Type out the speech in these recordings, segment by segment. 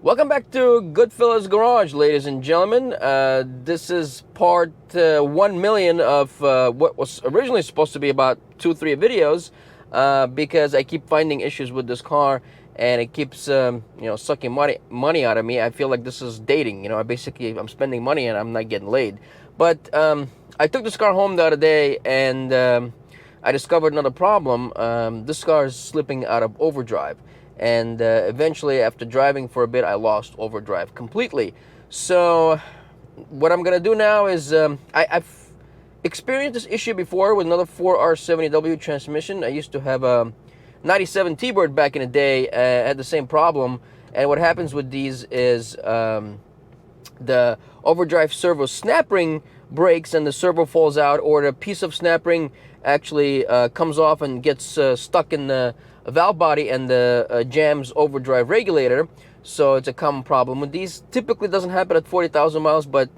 Welcome back to Goodfellas Garage, ladies and gentlemen. This is part 1 million of what was originally supposed to be about 2-3 videos, because I keep finding issues with this car and it keeps sucking money out of me. I feel like this is dating. I'm spending money and I'm not getting laid. But I took this car home the other day and I discovered another problem. This car is slipping out of overdrive. And eventually, after driving for a bit, I lost overdrive completely. So what I'm gonna do now is I've experienced this issue before with another 4R70W transmission. I used to have a 97 T-Bird back in the day. Had the same problem. And what happens with these is the overdrive servo snap ring breaks and the servo falls out, or the piece of snap ring actually comes off and gets stuck in the valve body and the jams overdrive regulator. So it's a common problem with these. Typically doesn't happen at 40,000 miles, but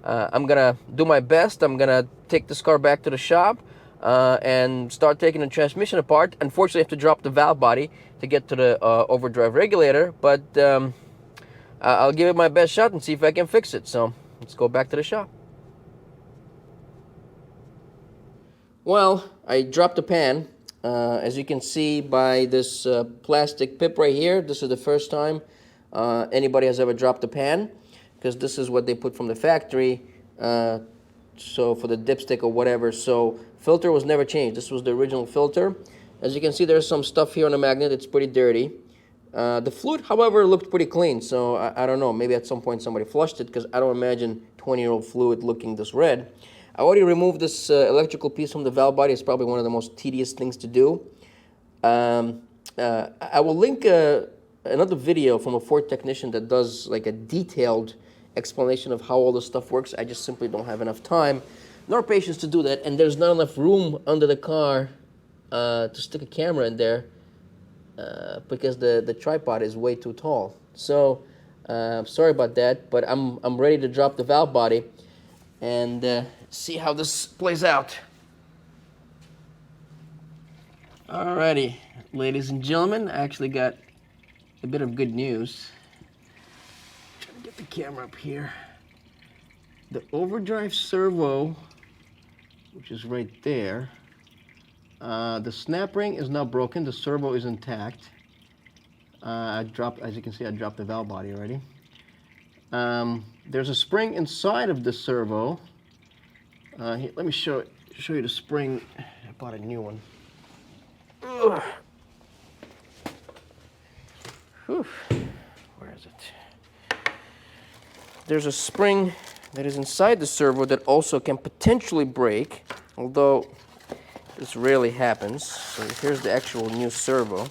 I'm gonna do my best. I'm gonna take this car back to the shop and start taking the transmission apart. Unfortunately, I have to drop the valve body to get to the overdrive regulator, but I'll give it my best shot and see if I can fix it. So let's go back to the shop. Well, I dropped the pan. As you can see by this plastic pip right here, this is the first time anybody has ever dropped a pan, because this is what they put from the factory, so for the dipstick or whatever. So filter was never changed. This was the original filter. As you can see, there's some stuff here on the magnet. It's pretty dirty. The fluid, however, looked pretty clean, so I don't know. Maybe at some point somebody flushed it, because I don't imagine 20-year-old fluid looking this red. I already removed this electrical piece from the valve body. It's probably one of the most tedious things to do. I will link another video from a Ford technician that does like a detailed explanation of how all this stuff works. I just simply don't have enough time nor patience to do that, and there's not enough room under the car to stick a camera in there because the tripod is way too tall. So sorry about that, but I'm ready to drop the valve body and see how this plays out. Alrighty, ladies and gentlemen, I actually got a bit of good news. Try to get the camera up here. The overdrive servo, which is right there, the snap ring is not broken. The servo is intact. As you can see, I dropped the valve body already. There's a spring inside of the servo. Here, let me show you the spring. I bought a new one. Ugh. Whew. Where is it? There's a spring that is inside the servo that also can potentially break, although this rarely happens. So here's the actual new servo.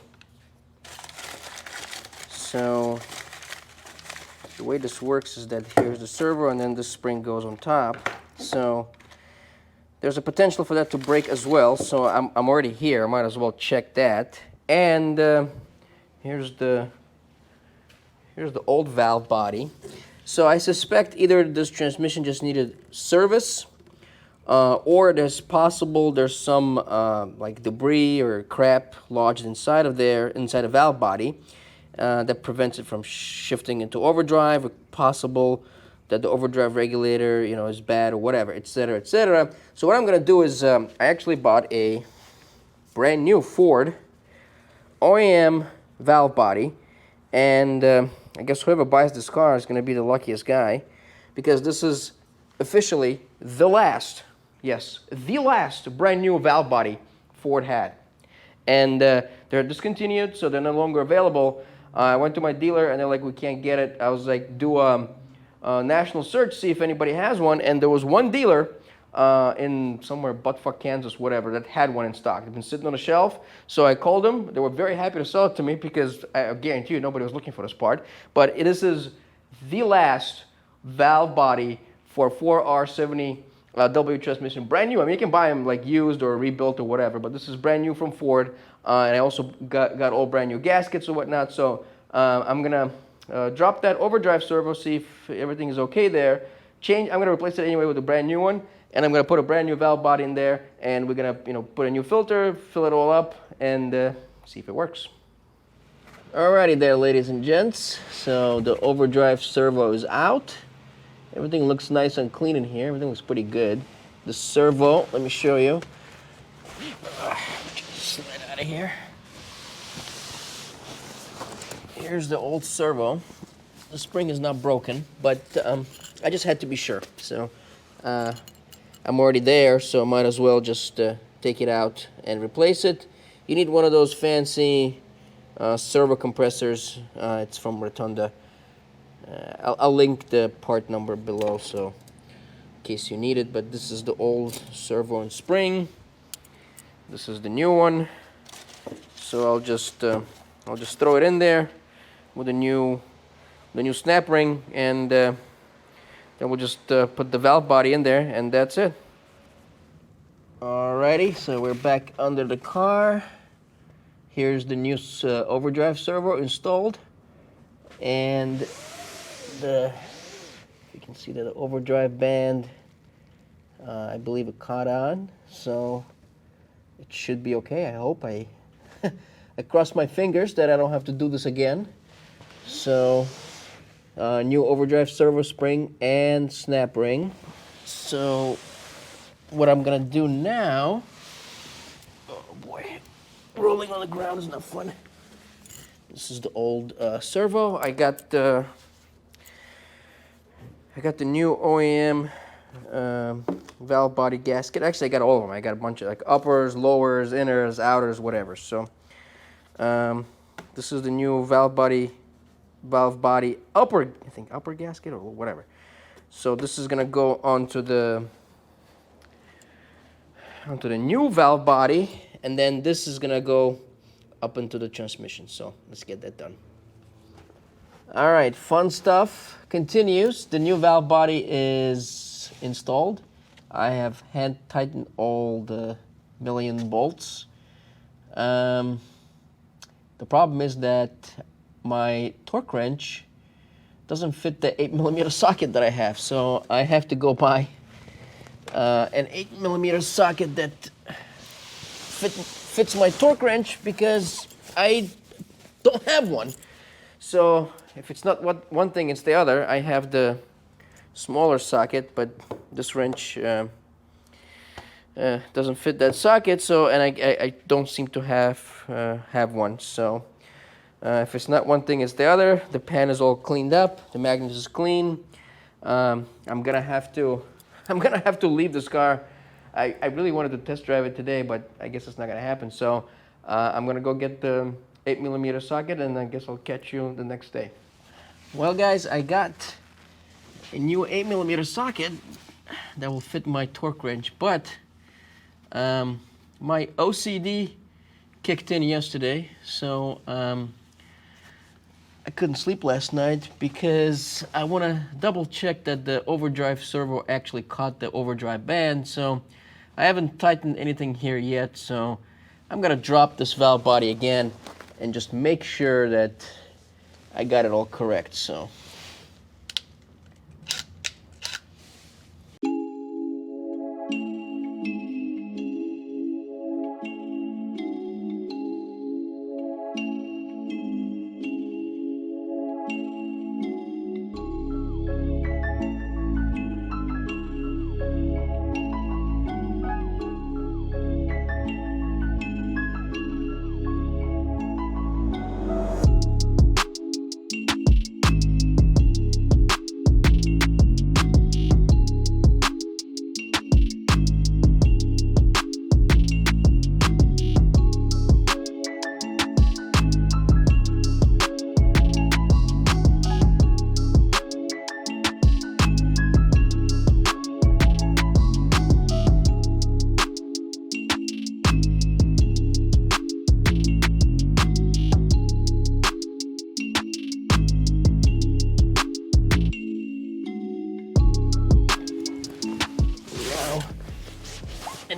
So the way this works is that here's the servo and then the spring goes on top. So there's a potential for that to break as well. So I'm already here. I might as well check that. And here's the old valve body. So I suspect either this transmission just needed service, or there's some like debris or crap lodged inside the valve body. That prevents it from shifting into overdrive, or possible that the overdrive regulator, is bad or whatever, etc., etc. So what I'm going to do is I actually bought a brand new Ford OEM valve body, and I guess whoever buys this car is going to be the luckiest guy, because this is officially the last brand new valve body Ford had. And they're discontinued, so they're no longer available. I went to my dealer and they're like, we can't get it. I was like, do a national search, see if anybody has one. And there was one dealer in somewhere, buttfuck Kansas, whatever, that had one in stock. They've been sitting on a shelf. So I called them. They were very happy to sell it to me, because I guarantee you nobody was looking for this part. But this is the last valve body for 4R70 W transmission, brand new. I mean, you can buy them like used or rebuilt or whatever, but this is brand new from Ford. And I also got all brand new gaskets or whatnot. So I'm gonna drop that overdrive servo, see if everything is okay there. I'm gonna replace it anyway with a brand new one, and I'm gonna put a brand new valve body in there, and we're gonna put a new filter, fill it all up, and see if it works. Alrighty there, ladies and gents. So the overdrive servo is out. Everything looks nice and clean in here. Everything looks pretty good. The servo, let me show you. Slide out of here. Here's the old servo. The spring is not broken, but I just had to be sure. So I'm already there, so I might as well just take it out and replace it. You need one of those fancy servo compressors. It's from Rotunda. I'll link the part number below, so in case you need it. But this is the old servo and spring. This is the new one. So I'll just throw it in there with the new snap ring, and then we'll just put the valve body in there, and that's it. Alrighty, so we're back under the car. Here's the new overdrive servo installed, and you can see that the overdrive band, I believe it caught on, so it should be okay. I hope. I cross my fingers that I don't have to do this again. So new overdrive servo spring and snap ring. So what I'm gonna do now, oh boy, rolling on the ground is not fun. This is the old servo. I got the new OEM valve body gasket. Actually, I got all of them. I got a bunch of like uppers, lowers, inners, outers, whatever. So this is the new valve body upper, I think upper gasket or whatever. So this is gonna go onto the new valve body, and then this is gonna go up into the transmission. So let's get that done. All right, fun stuff continues. The new valve body is installed. I have hand tightened all the million bolts. The problem is that my torque wrench doesn't fit the 8mm socket that I have, so I have to go buy an 8mm socket that fits my torque wrench, because I don't have one. So if it's not one thing, it's the other. I have the smaller socket, but this wrench doesn't fit that socket. So, and I don't seem to have one. So if it's not one thing, it's the other. The pan is all cleaned up. The magnet is clean. I'm gonna have to leave this car. I really wanted to test drive it today, but I guess it's not gonna happen. So I'm gonna go get the 8mm socket, and I guess I'll catch you the next day. Well, guys, I got a new 8mm socket that will fit my torque wrench, but my OCD kicked in yesterday, so I couldn't sleep last night because I want to double check that the overdrive servo actually caught the overdrive band. So I haven't tightened anything here yet, so I'm gonna drop this valve body again and just make sure that I got it all correct. So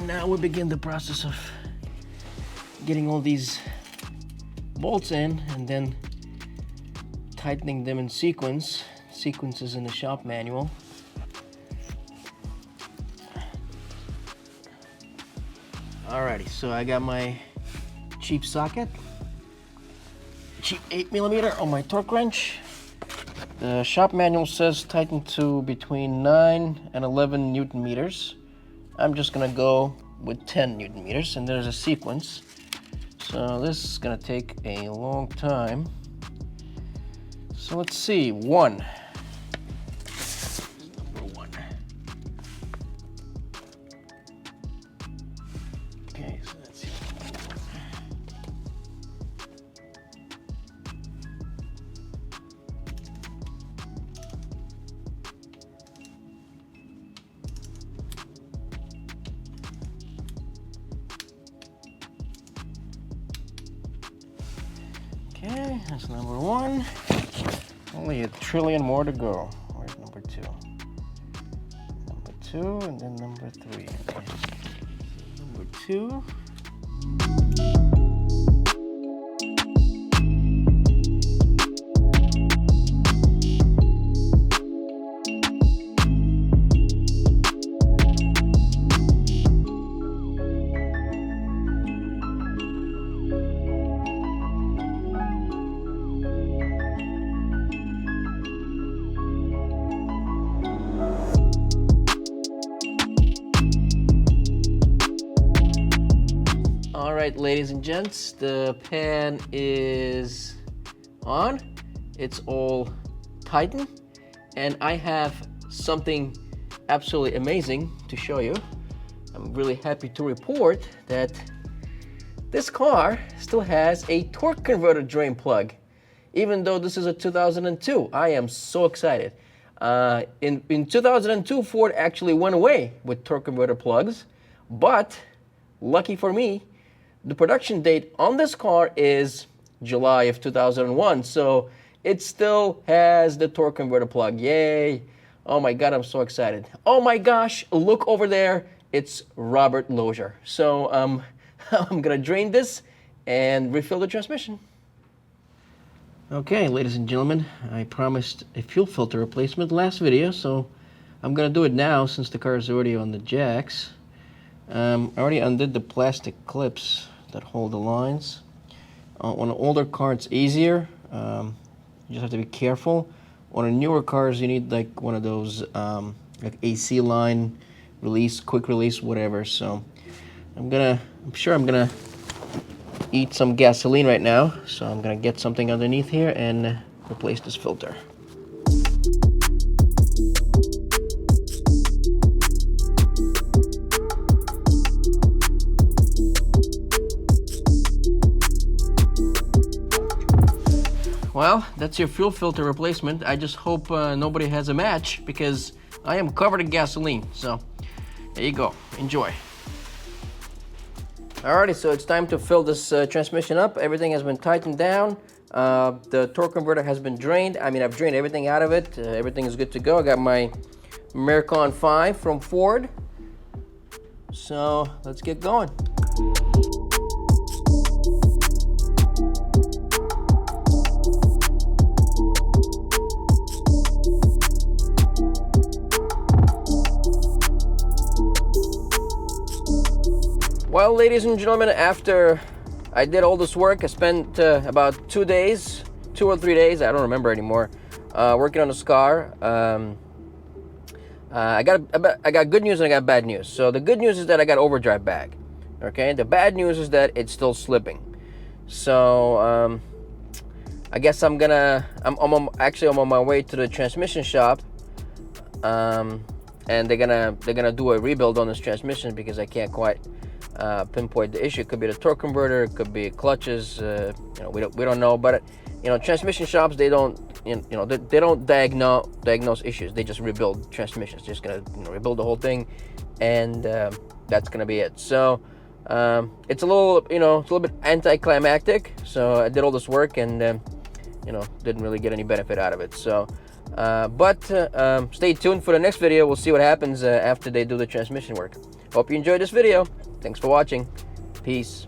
now we begin the process of getting all these bolts in and then tightening them in sequence. Sequences in the shop manual. Alrighty, so I got my cheap socket. cheap 8mm on my torque wrench. The shop manual says tighten to between 9 and 11 Newton meters. I'm just gonna go with 10 Newton meters, and there's a sequence. So this is gonna take a long time. So let's see, 1. Number 1. Okay, so let's see. Okay, that's number 1. Only a trillion more to go. Where's number 2? Number 2, and then number 3. Okay. Number 2. All right, ladies and gents, the pan is on. It's all tightened, and I have something absolutely amazing to show you. I'm really happy to report that this car still has a torque converter drain plug, even though this is a 2002. I am so excited. In 2002, Ford actually went away with torque converter plugs, but lucky for me, the production date on this car is July of 2001, so it still has the torque converter plug. Yay! Oh my God, I'm so excited. Oh my gosh, look over there. It's Robert Lozier. So I'm gonna drain this and refill the transmission. Okay, ladies and gentlemen, I promised a fuel filter replacement last video, so I'm gonna do it now since the car is already on the jacks. I already undid the plastic clips that hold the lines. On an older car, it's easier. You just have to be careful. On a newer cars, you need like one of those like AC line release, quick release, whatever. So I'm sure I'm gonna eat some gasoline right now. So I'm gonna get something underneath here and replace this filter. Well, that's your fuel filter replacement. I just hope nobody has a match because I am covered in gasoline. So there you go, enjoy. Alrighty, so it's time to fill this transmission up. Everything has been tightened down. The torque converter has been drained. I mean, I've drained everything out of it. Everything is good to go. I got my Americon 5 from Ford. So let's get going. Well, ladies and gentlemen, after I did all this work, I spent about 2 days, 2 or 3 days, I don't remember anymore, working on this car. I got good news and I got bad news. So the good news is that I got overdrive back. Okay, the bad news is that it's still slipping. So I guess I'm actually on my way to the transmission shop, and they're gonna do a rebuild on this transmission because I can't quite pinpoint the issue. It could be the torque converter, it could be clutches. You know, we don't know. But you know, transmission shops, they don't they don't diagnose issues. They just rebuild transmissions. They're just gonna rebuild the whole thing, and that's gonna be it. So it's a little bit anticlimactic. So I did all this work and didn't really get any benefit out of it. So but stay tuned for the next video. We'll see what happens after they do the transmission work. Hope you enjoyed this video. Thanks for watching. Peace.